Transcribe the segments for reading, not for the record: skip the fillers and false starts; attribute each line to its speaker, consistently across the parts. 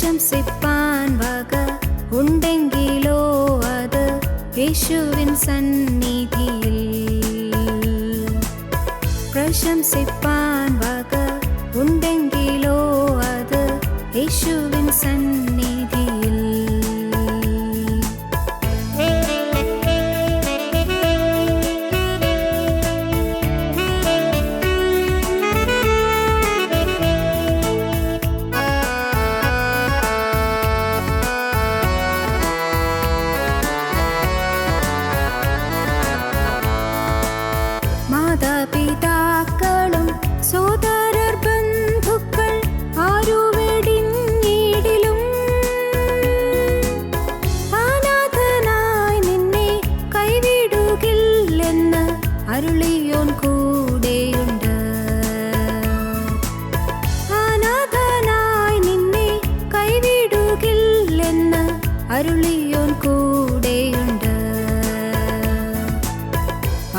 Speaker 1: പ്രശംസിപ്പാൻ വക ഉണ്ടെങ്കിലോ അത് യേശുവിൻ സന്നിധിയിൽ. പ്രശംസിപ്പാൻ വക ഉണ്ടെങ്കിലോ അത് യേശുവിൻ സന്നിധിയിൽ. മാതാപിതാക്കളും സോദരർ ബന്ധുക്കൾ ആരുവെടിഞ്ഞിടിലും അനാഥനായി നിന്നെ കൈവിടുകില്ലെന്ന് അരുളിയോൻ കൂടെയുണ്ട്. അനാഥനായി നിന്നെ കൈവിടുകില്ലെന്ന് അരുളിയോൻ കൂടെയുണ്ട്.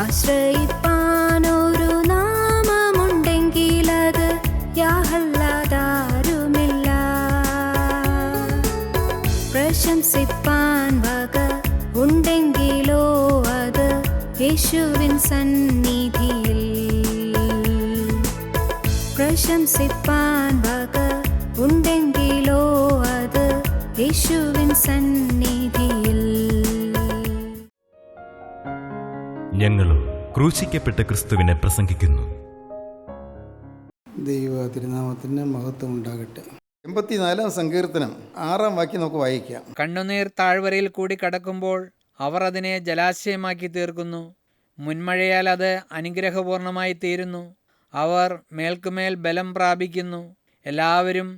Speaker 1: ആശ്രയിപ്പാനൊരു നാമമുണ്ടെങ്കിലത് യാഹല്ലാതാരുമില്ല. പ്രശംസിപ്പാൻ വക ഉണ്ടെങ്കിലോ അത് യേശുവിൻ സന്നിധിയിൽ. പ്രശംസിപ്പാൻ വക ഉണ്ടെങ്കിലോ അത് യേശുവിൻ സന്നിധിയിൽ.
Speaker 2: ഞങ്ങളും ക്രൂശിക്കപ്പെട്ട ക്രിസ്തുവിനെ പ്രസംഗിക്കുന്നു.
Speaker 3: ദൈവ തിരുനാമത്തിന് മഹത്വം ഉണ്ടാകട്ടെ. 84-ാം സങ്കീർത്തനം 6-ാം വാക്യം നമുക്ക് വായിക്കാം.
Speaker 4: കണ്ണുനീർ താഴ്വരയിൽ കൂടി കടക്കുമ്പോൾ അവർ അതിനെ ജലാശയമാക്കി തീർക്കുന്നു. മുൻമഴയാൽ അത് അനുഗ്രഹപൂർണമായി തീരുന്നു. അവർ മേൽക്കുമേൽ ബലം പ്രാപിക്കുന്നു. എല്ലാവരും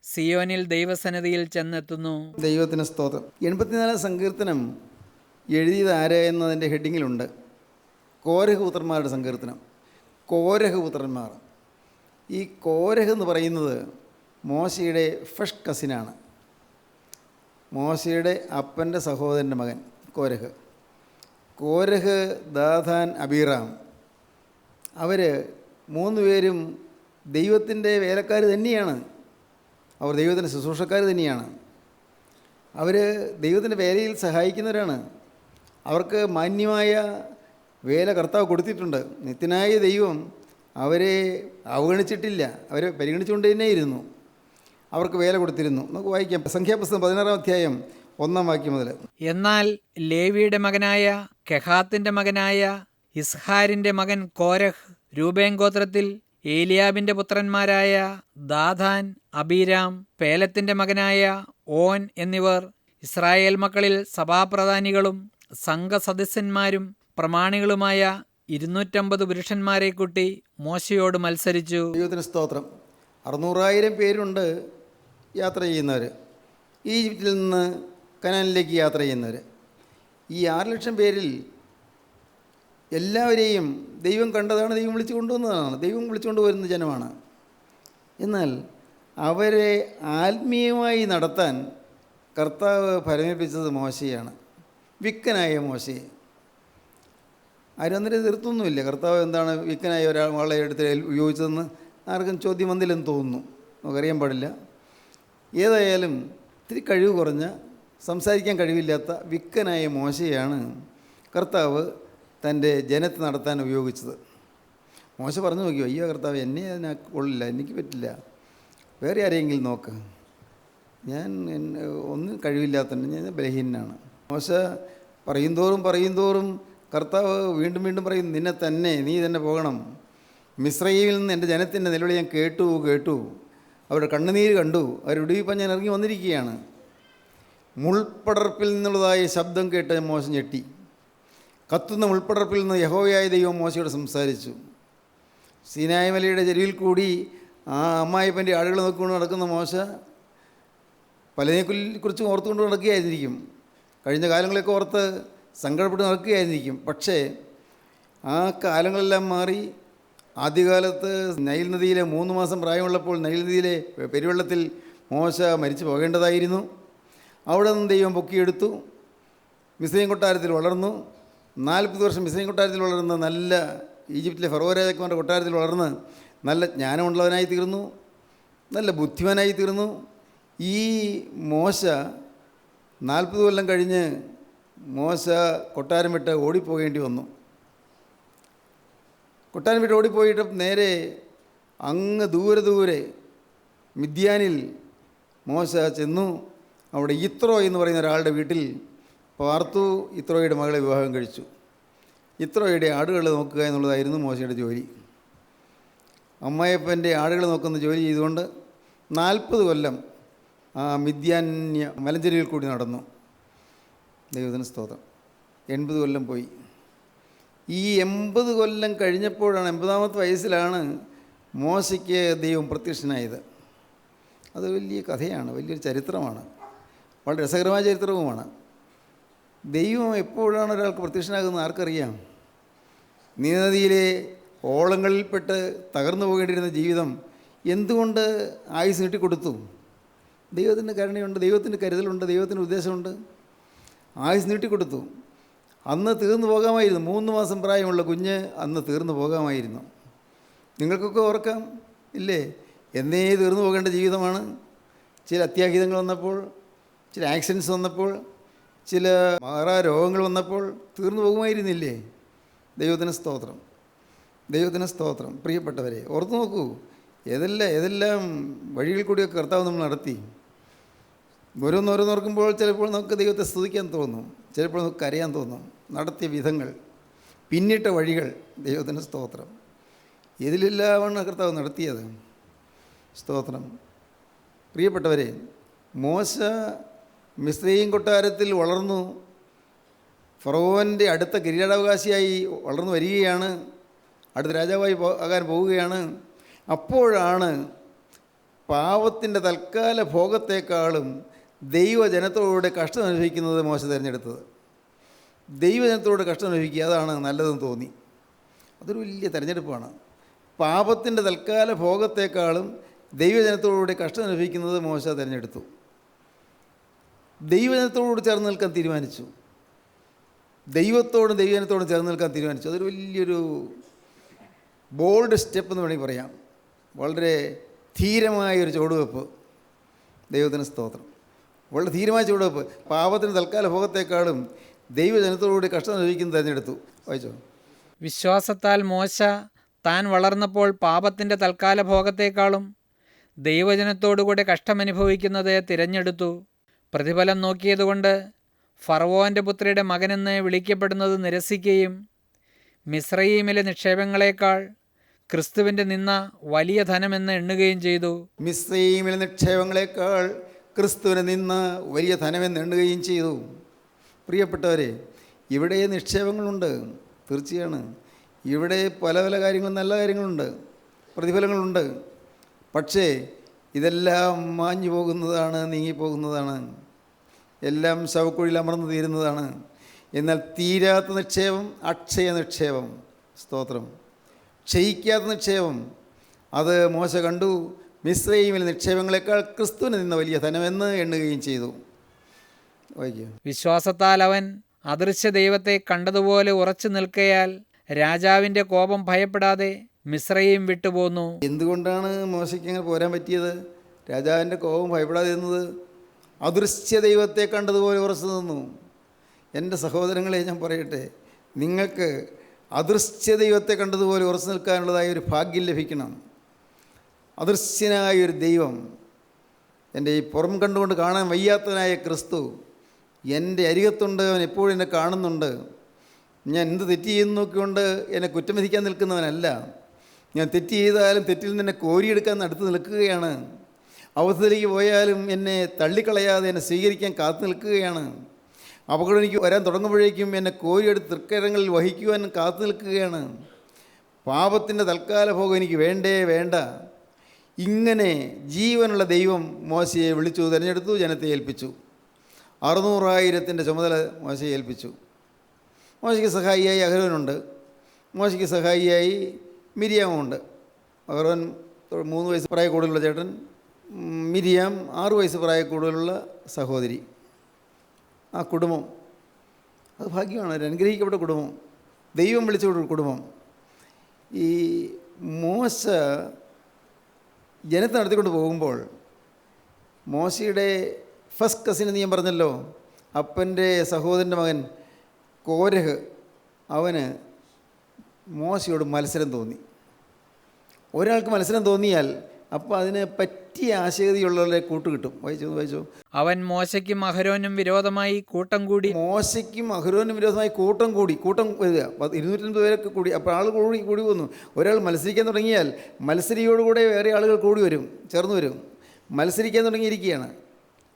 Speaker 4: സിയോനിൽ ദൈവസന്നിധിയിൽ ചെന്നെത്തുന്നു.
Speaker 3: ദൈവത്തിന് സ്തോത്രം. 84-ാം സങ്കീർത്തനം എഴുതിയത് ആര് എന്നതിൻ്റെ ഹെഡിങ്ങിലുണ്ട്. കോരഹ് പുത്രന്മാരുടെ സങ്കീർത്തനം. കോരഹ് പുത്രന്മാർ. ഈ കോരഹ് എന്ന് പറയുന്നത് മോശയുടെ ഫസ്റ്റ് കസിനാണ്. മോശയുടെ അപ്പൻ്റെ സഹോദരൻ്റെ മകൻ കോരഹ്. കോരഹ്, ദാഥാൻ, അബീറാം, അവർ 3 പേരും ദൈവത്തിൻ്റെ വേലക്കാർ തന്നെയാണ്. അവർ ദൈവത്തിൻ്റെ ശുശ്രൂഷക്കാർ തന്നെയാണ്. അവർ ദൈവത്തിൻ്റെ വേലയിൽ സഹായിക്കുന്നവരാണ്. അവർക്ക് മാന്യമായ വേല കർത്താവ് കൊടുത്തിട്ടുണ്ട്. നിത്യനായ ദൈവം അവരെ അവഗണിച്ചിട്ടില്ല. അവരെ പരിഗണിച്ചുകൊണ്ട് തന്നെയിരുന്നു. അവർക്ക് വേല കൊടുത്തിരുന്നു. നമുക്ക് വായിക്കാം. സംഖ്യാപുസ്തകം 16-ാം അധ്യായം 1-ാം വാക്യം മുതൽ.
Speaker 4: എന്നാൽ ലേവിയുടെ മകനായ കെഹാത്തിൻ്റെ മകനായ ഇസ്ഹാരിൻ്റെ മകൻ കോരഹ്, രൂബേൻ ഗോത്രത്തിൽ ഏലിയാബിൻ്റെ പുത്രന്മാരായ ദാഥാൻ, അബീരാം, പേലത്തിൻ്റെ മകനായ ഓൻ എന്നിവർ ഇസ്രായേൽ മക്കളിൽ സഭാപ്രധാനികളും സംഘസദസ്യന്മാരും പ്രമാണികളുമായ 250 പുരുഷന്മാരെ കൂട്ടി മോശയോട് മത്സരിച്ചു.
Speaker 3: ദൈവത്തിന് സ്തോത്രം. 600,000 പേരുണ്ട് യാത്ര ചെയ്യുന്നവർ. ഈജിപ്തിൽ നിന്ന് കനാനിലേക്ക് യാത്ര ചെയ്യുന്നവർ. ഈ 6,00,000 പേരിൽ എല്ലാവരെയും ദൈവം കണ്ടതാണ്. ദൈവം വിളിച്ചു കൊണ്ടുവന്നതാണ്. ദൈവം വിളിച്ചുകൊണ്ട് വരുന്ന ജനമാണ്. എന്നാൽ അവരെ ആത്മീയമായി നടത്താൻ കർത്താവ് ഫലമേൽപ്പിച്ചത് മോശയാണ്. വിക്കനായ മോശയെ. ആരും അന്നേരം എതിർത്തൊന്നുമില്ല. കർത്താവ് എന്താണ് വിക്കനായ ഒരാളെ എടുത്ത് ഉപയോഗിച്ചതെന്ന് ആർക്കും ചോദ്യം വന്നില്ലെന്ന് തോന്നുന്നു. നമുക്കറിയാൻ പാടില്ല. ഏതായാലും ഇത്തിരി കഴിവ് കുറഞ്ഞ, സംസാരിക്കാൻ കഴിവില്ലാത്ത വിക്കനായ മോശയാണ് കർത്താവ് തൻ്റെ ജനത്തെ നടത്താൻ ഉപയോഗിച്ചത്. മോശ പറഞ്ഞു നോക്കിയോ, അയ്യോ കർത്താവ്, എന്നെ അതിനെ കൊള്ളില്ല, എനിക്ക് പറ്റില്ല, വേറെ ആരെങ്കിലും നോക്ക്, ഞാൻ ഒന്നും കഴിവില്ലാത്തതുകൊണ്ട് ഞാൻ ബലഹീനനാണ്. മോശ പറയും തോറും കർത്താവ് വീണ്ടും വീണ്ടും പറയും, നിന്നെ തന്നെ, നീ തന്നെ പോകണം. മിസ്രയീമിൽ നിന്ന് എൻ്റെ ജനത്തിൻ്റെ നിലവിളി ഞാൻ കേട്ടു. അവരുടെ കണ്ണുനീര് കണ്ടു. അവർ വിടുവിപ്പാൻ ഞാൻ ഇറങ്ങി വന്നിരിക്കുകയാണ്. മുൾപ്പടർപ്പിൽ നിന്നുള്ളതായ ശബ്ദം കേട്ട് മോശ ഞെട്ടി. കത്തുന്ന മുൾപ്പടർപ്പിൽ നിന്ന് യഹോവയായ ദൈവം മോശയോട് സംസാരിച്ചു. സീനായി മലയുടെ ചെരുവിൽ കൂടി ആ അമ്മായിപ്പൻ്റെ ആളുകൾ നോക്കിക്കൊണ്ട് നടക്കുന്ന മോശ പലതിനെക്കുറിച്ചും ഓർത്തുകൊണ്ട് നടക്കുകയായിരിക്കും. കഴിഞ്ഞ കാലങ്ങളൊക്കെ ഓർത്ത് സങ്കടപ്പെട്ട് നടക്കുകയായിരിക്കും. പക്ഷേ ആ കാലങ്ങളെല്ലാം മാറി ആദ്യകാലത്ത് നൈൽ നദിയിലെ 3 മാസം പ്രായമുള്ളപ്പോൾ നൈൽ നദിയിലെ പെരുവെള്ളത്തിൽ മോശ മരിച്ചു പോകേണ്ടതായിരുന്നു. അവിടെ നിന്ന് ദൈവം പൊക്കിയെടുത്തു. മിസ്രയീം കൊട്ടാരത്തിൽ വളർന്നു. 40 വർഷം മിസ്രയീം കൊട്ടാരത്തിൽ വളർന്ന് നല്ല ഈജിപ്തിലെ ഫറവോ രാജാക്കന്മാരുടെ കൊട്ടാരത്തിൽ വളർന്ന് നല്ല ജ്ഞാനമുള്ളവനായി തീർന്നു. നല്ല ബുദ്ധിമാനായി തീർന്നു. ഈ മോശ 40 കൊല്ലം കഴിഞ്ഞ് മോശ കൊട്ടാരം വിട്ട് ഓടിപ്പോകേണ്ടി വന്നു. കൊട്ടാരം വിട്ട് ഓടിപ്പോയിട്ട് നേരെ അങ്ങ് ദൂരെ മിദ്യാനിൽ മോശ ചെന്നു. അവിടെ യിത്രോ എന്ന് പറയുന്ന ഒരാളുടെ വീട്ടിൽ പാർത്തു. യിത്രോയുടെ മകളെ വിവാഹം കഴിച്ചു. യിത്രോയുടെ ആടുകൾ നോക്കുക എന്നുള്ളതായിരുന്നു മോശയുടെ ജോലി. അമ്മായപ്പൻ്റെ ആടുകൾ നോക്കുന്ന ജോലി ചെയ്തുകൊണ്ട് 40 കൊല്ലം ആ മിദ്യാന്യ മലഞ്ചെരിയിൽ കൂടി നടന്നു. ദൈവത്തിന് സ്തോത്രം. 80 കൊല്ലം പോയി. ഈ 80 കൊല്ലം കഴിഞ്ഞപ്പോഴാണ്, 80ാമത്തെ വയസ്സിലാണ് മോശയ്ക്ക് ദൈവം പ്രത്യക്ഷനായത്. അത് വലിയ കഥയാണ്, വലിയൊരു ചരിത്രമാണ്, വളരെ രസകരമായ ചരിത്രവുമാണ്. ദൈവം എപ്പോഴാണ് ഒരാൾക്ക് പ്രത്യക്ഷനാകുന്നത് ആർക്കറിയാം? നീലനദിയിലെ ഓളങ്ങളിൽപ്പെട്ട് തകർന്നു പോകേണ്ടിയിരുന്ന ജീവിതം എന്തുകൊണ്ട് ആയുസ് നീട്ടിക്കൊടുത്തു? ദൈവത്തിൻ്റെ കരുണയുണ്ട്, ദൈവത്തിൻ്റെ കരുതലുണ്ട്, ദൈവത്തിൻ്റെ ഉദ്ദേശമുണ്ട്. ആയുസ് നീട്ടിക്കൊടുത്തു. അന്ന് തീർന്നു പോകാമായിരുന്നു. 3 മാസം പ്രായമുള്ള കുഞ്ഞ് അന്ന് തീർന്നു പോകാമായിരുന്നു. നിങ്ങൾക്കൊക്കെ ഓർക്കാം ഇല്ലേ? എന്നേ തീർന്നു പോകേണ്ട ജീവിതമാണ്. ചില അത്യാഹിതങ്ങൾ വന്നപ്പോൾ, ചില ആക്സിഡൻസ് വന്നപ്പോൾ, ചില മാറാരോഗങ്ങൾ വന്നപ്പോൾ തീർന്നു പോകുമായിരുന്നില്ലേ? ദൈവത്തിന് സ്തോത്രം, ദൈവത്തിന് സ്തോത്രം. പ്രിയപ്പെട്ടവരെ, ഓർത്തു നോക്കൂ, ഏതെല്ലാം വഴികൾ കൂടിയൊക്കെ കർത്താവ് നമ്മൾ നടത്തി. ഓരോന്നോർക്കുമ്പോൾ ചിലപ്പോൾ നമുക്ക് ദൈവത്തെ സ്തുതിക്കാൻ തോന്നും, ചിലപ്പോൾ നമുക്ക് കരയാൻ തോന്നും. നടത്തിയ വിധങ്ങൾ, പിന്നിട്ട വഴികൾ, ദൈവത്തിന് സ്തോത്രം. ഇതിലെല്ലാമാണ് കർത്താവ് നടത്തിയത്. സ്തോത്രം. പ്രിയപ്പെട്ടവരെ, മോശ മിസ്രയീം കൊട്ടാരത്തിൽ വളർന്നു, ഫറവോൻ്റെ അടുത്ത കിരീടാവകാശിയായി വളർന്നു വരികയാണ്, അടുത്ത രാജാവായി ആകാൻ പോവുകയാണ്. അപ്പോഴാണ് പാവത്തിൻ്റെ തൽക്കാല ഭോഗത്തെക്കാളും ദൈവജനത്തോടെ കഷ്ടം അനുഭവിക്കുന്നത് മോശ തിരഞ്ഞെടുത്തത്. ദൈവജനത്തോട് കഷ്ടം അനുഭവിക്കുക, അതാണ് നല്ലതെന്ന് തോന്നി. അതൊരു വലിയ തിരഞ്ഞെടുപ്പാണ്. പാപത്തിൻ്റെ തൽക്കാല ഭോഗത്തെക്കാളും ദൈവജനത്തോടുകൂടി കഷ്ടം അനുഭവിക്കുന്നത് മോശ തിരഞ്ഞെടുത്തു. ദൈവജനത്തോട് ചേർന്ന് നിൽക്കാൻ തീരുമാനിച്ചു. ദൈവജനത്തോടും ചേർന്ന് നിൽക്കാൻ തീരുമാനിച്ചു. അതൊരു വലിയൊരു ബോൾഡ് സ്റ്റെപ്പ് എന്ന് വേണമെങ്കിൽ പറയാം. വളരെ ധീരമായൊരു ചുവടുവെപ്പ്. ദൈവത്തിന് സ്തോത്രം. വളരെ ധീരമായ ചുവടുവെപ്പ്. പാപത്തിന് തൽക്കാല ഭോഗത്തെക്കാളും ദൈവജനത്തോടുകൂടി കഷ്ടം അനുഭവിക്കുന്നത് തിരഞ്ഞെടുത്തു. വായിച്ചോ.
Speaker 4: വിശ്വാസത്താൽ മോശ താൻ വളർന്നപ്പോൾ പാപത്തിൻ്റെ തൽക്കാല ഭോഗത്തേക്കാളും ദൈവജനത്തോടുകൂടെ കഷ്ടമനുഭവിക്കുന്നത് തിരഞ്ഞെടുത്തു. പ്രതിഫലം നോക്കിയതുകൊണ്ട് ഫറവോൻ്റെ പുത്രിയുടെ മകനെന്ന് വിളിക്കപ്പെടുന്നത് നിരസിക്കുകയും മിസ്രയീമിലെ നിക്ഷേപങ്ങളെക്കാൾ ക്രിസ്തുവിൻ്റെ നിന്ന വലിയ ധനമെന്ന് എണ്ണുകയും ചെയ്തു.
Speaker 3: മിസ്രയീമിലെ നിക്ഷേപങ്ങളെക്കാൾ ക്രിസ്തുവിനെ നിന്ന് വലിയ ധനമെന്ന് എണ്ണുകയും ചെയ്തു. പ്രിയപ്പെട്ടവരെ, ഇവിടെ നിക്ഷേപങ്ങളുണ്ട്, തീർച്ചയാണ്. ഇവിടെ പല കാര്യങ്ങളും, നല്ല കാര്യങ്ങളുണ്ട്, പ്രതിഫലങ്ങളുണ്ട്. പക്ഷേ ഇതെല്ലാം മാഞ്ഞു പോകുന്നതാണ്, നീങ്ങിപ്പോകുന്നതാണ്, എല്ലാം ശവക്കുഴിയിൽ അമർന്നു തീരുന്നതാണ്. എന്നാൽ തീരാത്ത നിക്ഷേപം, അക്ഷയ നിക്ഷേപം, സ്തോത്രം, ക്ഷയിക്കാത്ത നിക്ഷേപം, അത് മോശ കണ്ടു. മിസ്രയീമിലെ നിക്ഷേപങ്ങളെക്കാൾ ക്രിസ്തുവിന് നിന്ന വലിയ ധനമെന്ന് എണ്ണുകയും ചെയ്തു.
Speaker 4: വിശ്വാസത്താൽ അവൻ അദൃശ്യ ദൈവത്തെ കണ്ടതുപോലെ ഉറച്ചു നിൽക്കയാൽ രാജാവിൻ്റെ കോപം ഭയപ്പെടാതെ മിസ്രയീം വിട്ടുപോന്നു.
Speaker 3: എന്തുകൊണ്ടാണ് മോശയ്ക്ക് അങ്ങനെ പോരാൻ പറ്റിയത്? രാജാവിൻ്റെ കോപം ഭയപ്പെടാതെ ഇരുന്നത് അദൃശ്യ ദൈവത്തെ കണ്ടതുപോലെ ഉറച്ചു നിന്നു. എൻ്റെ സഹോദരങ്ങളെ, ഞാൻ പറയട്ടെ, നിങ്ങൾക്ക് അദൃശ്യ ദൈവത്തെ കണ്ടതുപോലെ ഉറച്ചു നിൽക്കാനുള്ളതായ ഒരു ഭാഗ്യം ലഭിക്കണം. അദൃശ്യനായൊരു ദൈവം, എൻ്റെ ഈ പുറം കണ്ടുകൊണ്ട് കാണാൻ വയ്യാത്തവനായ ക്രിസ്തു എൻ്റെ അരികത്തുണ്ട്. അവൻ എപ്പോഴും എന്നെ കാണുന്നുണ്ട്. ഞാൻ എന്ത് തെറ്റ് ചെയ്യുന്നു നോക്കിക്കൊണ്ട് എന്നെ കുറ്റം വിധിക്കാൻ നിൽക്കുന്നവനല്ല. ഞാൻ തെറ്റ് ചെയ്താലും തെറ്റിൽ നിന്ന് എന്നെ കോരിയെടുക്കാൻ അടുത്ത് നിൽക്കുകയാണ്. അവസ്ഥയിലേക്ക് പോയാലും എന്നെ തള്ളിക്കളയാതെ എന്നെ സ്വീകരിക്കാൻ കാത്തു നിൽക്കുകയാണ്. അപകടം എനിക്ക് വരാൻ തുടങ്ങുമ്പോഴേക്കും എന്നെ കോരിയെടുത്ത് തൃക്കരങ്ങളിൽ വഹിക്കുവാൻ കാത്തു നിൽക്കുകയാണ്. പാപത്തിൻ്റെ തൽക്കാല ഭോഗം എനിക്ക് വേണ്ട. ഇങ്ങനെ ജീവനുള്ള ദൈവം മോശയെ വിളിച്ചു, തിരഞ്ഞെടുത്തു, ജനത്തെ ഏൽപ്പിച്ചു. 600,000 ചുമതല മോശയെ ഏൽപ്പിച്ചു. മോശയ്ക്ക് സഹായിയായി അഹരോനുണ്ട്, മോശയ്ക്ക് സഹായിയായി മിരിയാമുണ്ട്. അഹരോൻ 3 വയസ്സ് പ്രായ കൂടുതലുള്ള ചേട്ടൻ, മിരിയാം 6 വയസ്സ് പ്രായ കൂടുതലുള്ള സഹോദരി. ആ കുടുംബം അത് ഭാഗ്യമാണ്, ഒരു അനുഗ്രഹിക്കപ്പെട്ട കുടുംബം, ദൈവം വിളിച്ചുകൊണ്ടൊരു കുടുംബം. ഈ മോശ ജനത്തെ നടത്തിക്കൊണ്ട് പോകുമ്പോൾ മോശയുടെ ഫസ്റ്റ് കസിൻ എന്ന് ഞാൻ പറഞ്ഞല്ലോ, അപ്പൻ്റെ സഹോദരൻ്റെ മകൻ കോരഹ്, അവന് മോശയോട് മത്സരം തോന്നി. ഒരാൾക്ക് മത്സരം തോന്നിയാൽ അപ്പോൾ അതിന് പറ്റിയ ആശയതയുള്ളവരെ കൂട്ടുകിട്ടും. വായിച്ചു.
Speaker 4: അവൻ മോശയ്ക്കും അഹരോനും വിരോധമായി കൂട്ടം കൂടി.
Speaker 3: മോശയ്ക്കും അഹരോനും വിരോധമായി കൂട്ടം വരിക. 250 പേരൊക്കെ കൂടി. അപ്പോൾ ആൾ കൂടി വന്നു. ഒരാൾ മത്സരിക്കാൻ തുടങ്ങിയാൽ മത്സരിയോടുകൂടെ വേറെ ആളുകൾ ചേർന്ന് വരും. മത്സരിക്കാൻ തുടങ്ങിയിരിക്കുകയാണ്.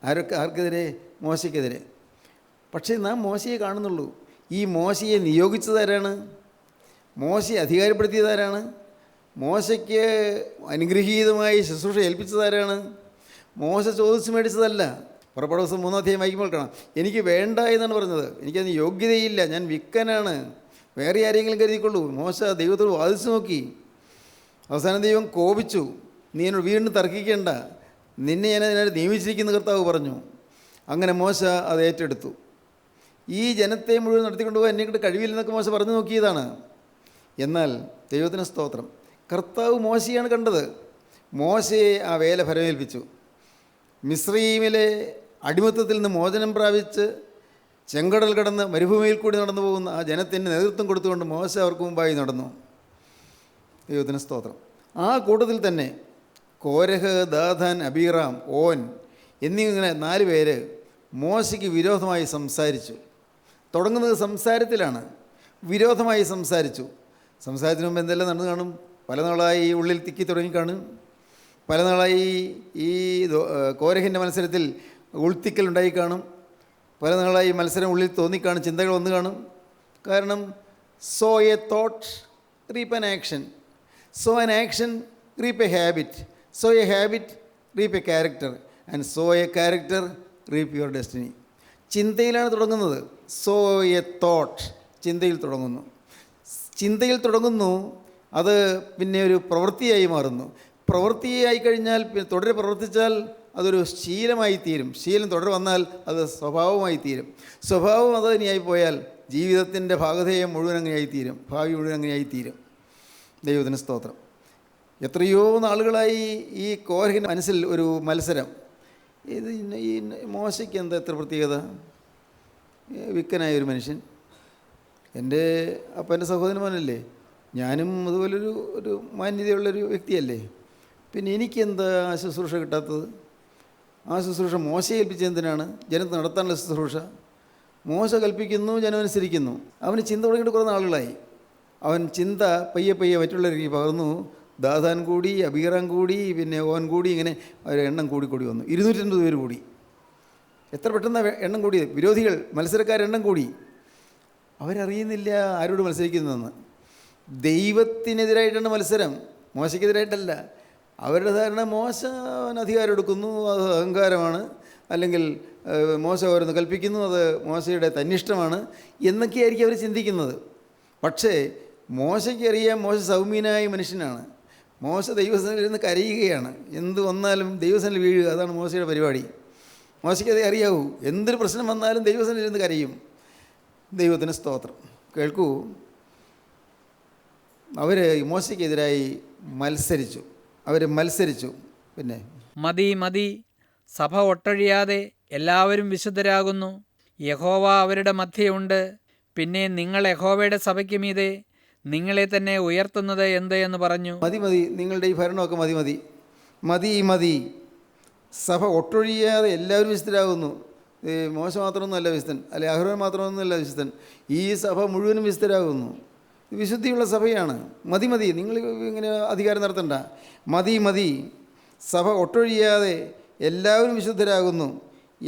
Speaker 3: ആർക്കെതിരെ? മോശയ്ക്കെതിരെ. പക്ഷേ നാം മോശയെ കാണുന്നുള്ളൂ. ഈ മോശയെ നിയോഗിച്ചതാരാണ്? മോശയെ അധികാരപ്പെടുത്തിയതാരാണ്? മോശയ്ക്ക് അനുഗ്രഹീതമായി ശുശ്രൂഷ ഏൽപ്പിച്ചതാരാണ്? മോശ ചോദിച്ചു മേടിച്ചതല്ല. പുറപ്പാട് ദിവസം 3-ാം അധ്യായം വായിക്കുമ്പോൾ കാണാം, എനിക്ക് വേണ്ട എന്നാണ് പറഞ്ഞത്. എനിക്കതിന് യോഗ്യതയില്ല, ഞാൻ വിക്കനാണ്, വേറെ ആരെങ്കിലും കരുതിക്കൊള്ളൂ. മോശ ദൈവത്തോട് വാദിച്ചു നോക്കി. അവസാനം ദൈവം കോപിച്ചു. നീ എന്നോട് വീണ്ടും തർക്കിക്കേണ്ട, നിന്നെ ഞാൻ അതിനായിട്ട് നിയമിച്ചിരിക്കുന്ന കർത്താവ് പറഞ്ഞു. അങ്ങനെ മോശ അത് ഏറ്റെടുത്തു. ഈ ജനത്തെ മുഴുവൻ നടത്തിക്കൊണ്ടുപോകാൻ എന്നെക്കൊണ്ട് കഴിവില്ലെന്നൊക്കെ മോശ പറഞ്ഞു നോക്കിയതാണ്. എന്നാൽ ദൈവത്തിന് സ്തോത്രം, കർത്താവ് മോശയാണ് കണ്ടത്. മോശയെ ആ വേല ഫലമേൽപ്പിച്ചു. മിസ്രയീമിലെ അടിമത്തത്തിൽ നിന്ന് മോചനം പ്രാപിച്ച് ചെങ്കടൽ കടന്ന് മരുഭൂമിയിൽ കൂടി നടന്നു പോകുന്ന ആ ജനത്തിന് നേതൃത്വം കൊടുത്തുകൊണ്ട് മോശ അവർക്ക് മുമ്പായി നടന്നു. ദൈവത്തിന് സ്തോത്രം. ആ കൂട്ടത്തിൽ തന്നെ കോരഹ്, ദാഥാൻ, അബീറാം, ഓൻ എന്നിങ്ങനെ 4 പേര് മോശയ്ക്ക് വിരോധമായി സംസാരിച്ചു. തുടങ്ങുന്നത് സംസാരത്തിലാണ്. വിരോധമായി സംസാരിച്ചു. സംസാരത്തിന് മുമ്പ് എന്തെല്ലാം നടന്നു കാണും? പല നാളായി ഉള്ളിൽ തിക്കി തുടങ്ങിക്കാണും. പല നാളായി ഈ കോരഹിൻ്റെ മത്സരത്തിൽ ഉൾത്തിക്കലുണ്ടായി കാണും. പല നാളായി മത്സരം ഉള്ളിൽ തോന്നിക്കാണും, ചിന്തകൾ വന്നു കാണും. കാരണം sow a thought reap an action, sow an action reap a habit, sow a habit reap a character, and sow a character reap your destiny. ചിന്തയിലാണ് തുടങ്ങുന്നത്. സോ എ തോട്ട്, ചിന്തയിൽ തുടങ്ങുന്നു. ചിന്തയിൽ തുടങ്ങുന്നു, അത് പിന്നെ ഒരു പ്രവൃത്തിയായി മാറുന്നു. പ്രവൃത്തിയായി കഴിഞ്ഞാൽ തുടരെ പ്രവർത്തിച്ചാൽ അതൊരു ശീലമായി തീരും. ശീലം തുടരെ വന്നാൽ അത് സ്വഭാവമായി തീരും. സ്വഭാവം അത് തന്നെയായി പോയാൽ ജീവിതത്തിൻ്റെ ഭാഗധേയം മുഴുവൻ അങ്ങനെയായിത്തീരും, ഭാവി മുഴുവൻ അങ്ങനെയായിത്തീരും. ദൈവത്തിന് സ്തോത്രം. എത്രയോ നാളുകളായി ഈ കോരഹിൻ്റെ മനസ്സിൽ ഒരു മത്സരം. ഇത് ഈ മോശയ്ക്ക് എന്താ എത്ര പ്രത്യേകത? വിക്കനായൊരു മനുഷ്യൻ, എൻ്റെ അപ്പൻ്റെ സഹോദരന്മാരല്ലേ, ഞാനും അതുപോലൊരു മാന്യതയുള്ളൊരു വ്യക്തിയല്ലേ, പിന്നെ എനിക്കെന്താ ആ ശുശ്രൂഷ കിട്ടാത്തത്? ആ ശുശ്രൂഷ മോശയെ ഏൽപ്പിച്ചെന്തിനാണ്? ജനത്തെ നടത്താനുള്ള ശുശ്രൂഷ മോശ കൽപ്പിക്കുന്നു, ജനം അനുസരിക്കുന്നു. അവന് ചിന്ത തുടങ്ങിയിട്ട് കുറേ നാളുകളായി. അവൻ ചിന്ത പയ്യെ മറ്റുള്ളവർക്ക് പകർന്നു. ദാഥാൻ കൂടി, അബീറാൻ കൂടി, പിന്നെ ഓൻ കൂടി, ഇങ്ങനെ ഒരു എണ്ണം കൂടി വന്നു. 250 പേര് കൂടി. എത്ര പെട്ടെന്ന് എണ്ണം കൂടിയത്! വിരോധികൾ, മത്സരക്കാരെണ്ണം കൂടി. അവരറിയുന്നില്ല ആരോട് മത്സരിക്കുന്നതെന്ന്. ദൈവത്തിനെതിരായിട്ടാണ് മത്സരം, മോശയ്ക്കെതിരായിട്ടല്ല. അവരുടെ ധാരണ മോശ അധികാരം എടുക്കുന്നു, അത് അഹങ്കാരമാണ്, അല്ലെങ്കിൽ മോശ ഓരോന്ന് കൽപ്പിക്കുന്നു, അത് മോശയുടെ തന്നിഷ്ടമാണ് എന്നൊക്കെയായിരിക്കും അവർ ചിന്തിക്കുന്നത്. പക്ഷേ മോശയ്ക്കറിയാം മോശ സൗമ്യനായ മനുഷ്യനാണ്. മോശ ദൈവസേനയിലിരുന്ന് കരയുകയാണ്. എന്ത് വന്നാലും ദൈവസേനയിൽ വീഴുക, അതാണ് മോശയുടെ പരിപാടി. മോശയ്ക്കതേ അറിയാവൂ. എന്തൊരു പ്രശ്നം വന്നാലും ദൈവസേനയിലിരുന്ന് കരയും. ദൈവത്തിന് സ്തോത്രം. കേൾക്കൂ, അവർ മോശയ്ക്കെതിരായി മത്സരിച്ചു. പിന്നെ
Speaker 4: മതി, സഭ ഒട്ടൊഴിയാതെ എല്ലാവരും വിശുദ്ധരാകുന്നു, യഹോവ അവരുടെ മധ്യയുണ്ട്, പിന്നെ നിങ്ങൾ യഹോവയുടെ സഭയ്ക്ക് മീതെ നിങ്ങളെ തന്നെ ഉയർത്തുന്നത് എന്ത് എന്ന് പറഞ്ഞു.
Speaker 3: മതി, നിങ്ങളുടെ ഈ ഭരണമൊക്കെ മതി. സഭ ഒട്ടൊഴിയാതെ എല്ലാവരും വിശുദ്ധരാകുന്നു. മോശ മാത്രമൊന്നുമല്ല വിശുദ്ധൻ, അല്ലെ അഹ്റോൻ മാത്രമൊന്നുമല്ല വിശുദ്ധൻ. ഈ സഭ മുഴുവനും വിശുദ്ധരാകുന്നു. വിശുദ്ധിയുള്ള സഭയാണ്. മതി, നിങ്ങൾ ഇങ്ങനെ അധികാരം നടത്തണ്ട. മതി, സഭ ഒട്ടൊഴിയാതെ എല്ലാവരും വിശുദ്ധരാകുന്നു,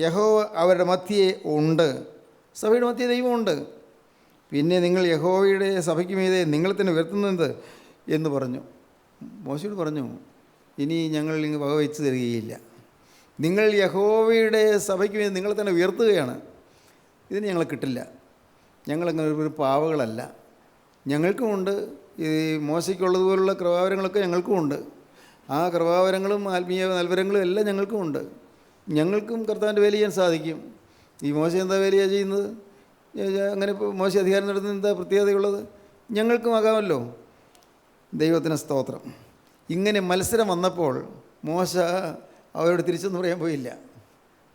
Speaker 3: യഹോവ അവരുടെ മധ്യേ ഉണ്ട്. സഭയുടെ മധ്യേ ദൈവമുണ്ട്. പിന്നെ നിങ്ങൾ യഹോവയുടെ സഭയ്ക്ക് മീതെ നിങ്ങളെ തന്നെ ഉയർത്തുന്നത് എന്ന് പറഞ്ഞു. മോശയോട് പറഞ്ഞു, ഇനി ഞങ്ങൾ ഇങ്ങ് വകവെച്ച് തരികയില്ല. നിങ്ങൾ യഹോവയുടെ സഭയ്ക്ക് മീതെ നിങ്ങളെ തന്നെ ഉയർത്തുകയാണ്. ഇതിന് ഞങ്ങളെ കിട്ടില്ല. ഞങ്ങളങ്ങനെ ഒരു പാവകളല്ല. ഞങ്ങൾക്കുമുണ്ട് ഈ മോശയ്ക്കുള്ളതുപോലുള്ള കൃപാവരങ്ങളൊക്കെ ഞങ്ങൾക്കുമുണ്ട്. ആ കൃപാവരങ്ങളും ആത്മീയ നൽവരങ്ങളും എല്ലാം ഞങ്ങൾക്കുമുണ്ട്. ഞങ്ങൾക്കും കർത്താവിൻ്റെ വേല ചെയ്യാൻ സാധിക്കും. ഈ മോശ എന്താ വേലയാണ് ചെയ്യുന്നത്? അങ്ങനെ മോശ അധികാരം നടത്തുന്ന എന്താ പ്രത്യേകതയുള്ളത്? ഞങ്ങൾക്കും ആകാമല്ലോ. ദൈവത്തിന് സ്തോത്രം. ഇങ്ങനെ മത്സരം വന്നപ്പോൾ മോശ അവരോട് തിരിച്ചൊന്നും പറയാൻ പോയില്ല,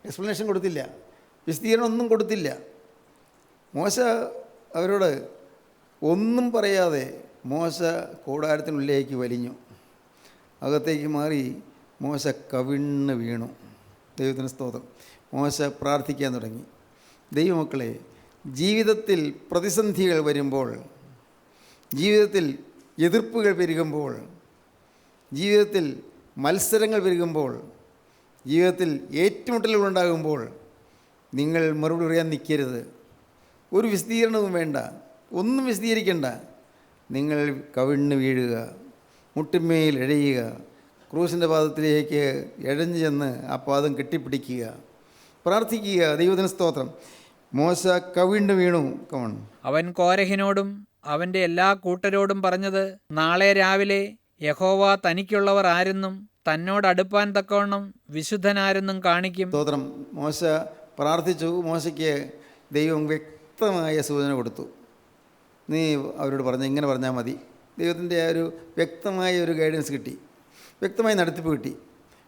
Speaker 3: എക്സ്പ്ലനേഷൻ കൊടുത്തില്ല, വിശദീകരണം ഒന്നും കൊടുത്തില്ല. മോശ അവരോട് ഒന്നും പറയാതെ മോശ കൂടാരത്തിനുള്ളിലേക്ക് വലിഞ്ഞു. അകത്തേക്ക് മാറി മോശ കവിണ്ണ് വീണു. ദൈവത്തിന് സ്തോത്രം. മോശ പ്രാർത്ഥിക്കാൻ തുടങ്ങി. ദൈവമക്കളെ, ജീവിതത്തിൽ പ്രതിസന്ധികൾ വരുമ്പോൾ, ജീവിതത്തിൽ എതിർപ്പുകൾ പെരുകുമ്പോൾ, ജീവിതത്തിൽ മത്സരങ്ങൾ പെരുകുമ്പോൾ, ജീവിതത്തിൽ ഏറ്റുമുട്ടലുകൾ ഉണ്ടാകുമ്പോൾ നിങ്ങൾ മറുപടി പറയാൻ നിൽക്കരുത്. ഒരു വിശദീകരണവും വേണ്ട, ഒന്നും വിശദീകരിക്കണ്ട. നിങ്ങൾ കവിണ്ണ് വീഴുക, മുട്ടിന്മേൽ എഴയുക, ക്രൂശിൻ്റെ പാദത്തിലേക്ക് എഴഞ്ഞു ചെന്ന് ആ പാദം കെട്ടിപ്പിടിക്കുക, പ്രാർത്ഥിക്കുക. ദൈവത്തിന് സ്തോത്രം. മോശ കവിണ്ണ് വീണു. കമൺ.
Speaker 4: അവൻ കോരഹിനോടും അവൻ്റെ എല്ലാ കൂട്ടരോടും പറഞ്ഞത്, നാളെ രാവിലെ യഹോവ തനിക്കുള്ളവർ ആരെന്നും തന്നോടടുപ്പാൻ തക്കവണ്ണം വിശുദ്ധനാരെന്നും കാണിക്കും.
Speaker 3: സ്തോത്രം. മോശ പ്രാർത്ഥിച്ചു. മോശയ്ക്ക് ദൈവം വ്യക്തമായ സൂചന കൊടുത്തു. നീ അവരോട് പറഞ്ഞ ഇങ്ങനെ പറഞ്ഞാൽ മതി. ദൈവത്തിൻ്റെ ആ ഒരു വ്യക്തമായ ഒരു ഗൈഡൻസ് കിട്ടി, വ്യക്തമായ നടത്തിപ്പ് കിട്ടി.